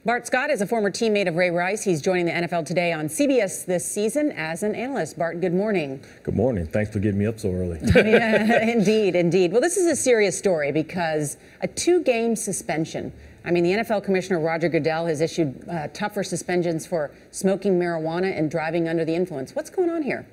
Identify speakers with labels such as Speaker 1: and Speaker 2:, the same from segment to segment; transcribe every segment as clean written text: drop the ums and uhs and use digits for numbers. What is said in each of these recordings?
Speaker 1: Bart Scott is a former teammate of Ray Rice. He's joining the NFL today on CBS this season as an analyst. Bart, good morning.
Speaker 2: Good morning. Thanks for getting me up so early.
Speaker 1: Yeah, indeed, indeed. Well, this is a serious story because a 2-game suspension. I mean, the NFL Commissioner Roger Goodell has issued tougher suspensions for smoking marijuana and driving under the influence. What's going on here?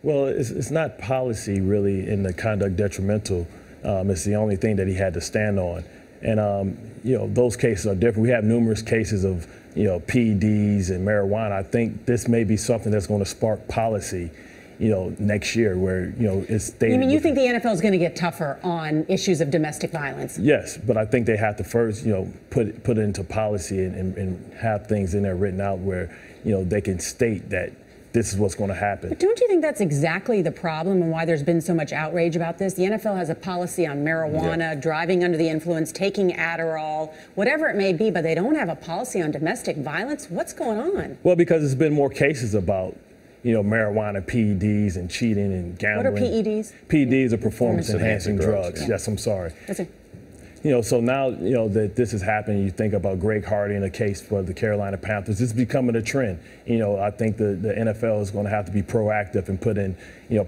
Speaker 2: Well, it's not policy really in the conduct detrimental. It's the only thing that he had to stand on. And, those cases are different. We have numerous cases of, PEDs and marijuana. I think this may be something that's going to spark policy, next year where, it's stated.
Speaker 1: You mean you think the NFL is going to get tougher on issues of domestic violence?
Speaker 2: Yes, but I think they have to first, put it into policy and have things in there written out where, they can state that this is what's going to happen.
Speaker 1: But don't you think that's exactly the problem and why there's been so much outrage about this? The NFL has a policy on marijuana, driving under the influence, taking Adderall, whatever it may be, but they don't have a policy on domestic violence. What's going on?
Speaker 2: Well, because there's been more cases about, marijuana, PEDs, and cheating and gambling.
Speaker 1: What are PEDs?
Speaker 2: PEDs are performance-enhancing drugs.
Speaker 1: Yeah.
Speaker 2: Yes, I'm sorry.
Speaker 1: That's it.
Speaker 2: So now, that this is happening, you think about Greg Hardy in a case for the Carolina Panthers. It's becoming a trend. I think the NFL is going to have to be proactive and put in,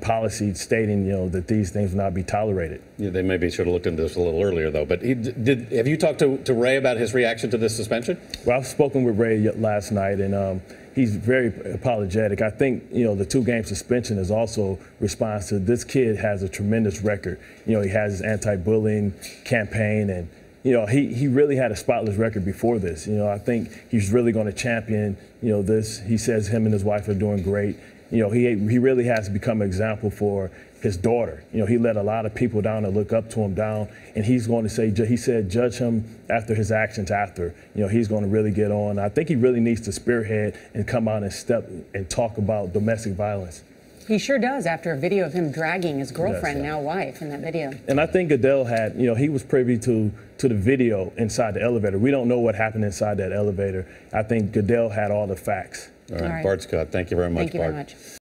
Speaker 2: policy stating, that these things will not be tolerated.
Speaker 3: Yeah, they maybe should have looked into this a little earlier, though. But have you talked to Ray about his reaction to this suspension?
Speaker 2: Well, I've spoken with Ray last night, and he's very apologetic. I think, the 2-game suspension is also response to this kid has a tremendous record. He has his anti-bullying campaign, and, he really had a spotless record before this. I think he's really going to champion, this. He says him and his wife are doing great. He really has become an example for his daughter. He let a lot of people down and look up to him down, and he's going to say, he said, judge him after his actions after. He's going to really get on. I think he really needs to spearhead and come out and step and talk about domestic violence.
Speaker 1: He sure does after a video of him dragging his girlfriend, now wife, in that video.
Speaker 2: And I think Goodell had, he was privy to the video inside the elevator. We don't know what happened inside that elevator. I think Goodell had all the facts.
Speaker 3: All right. Bart Scott, thank you very much,
Speaker 1: Thank you
Speaker 3: Bart.
Speaker 1: very much.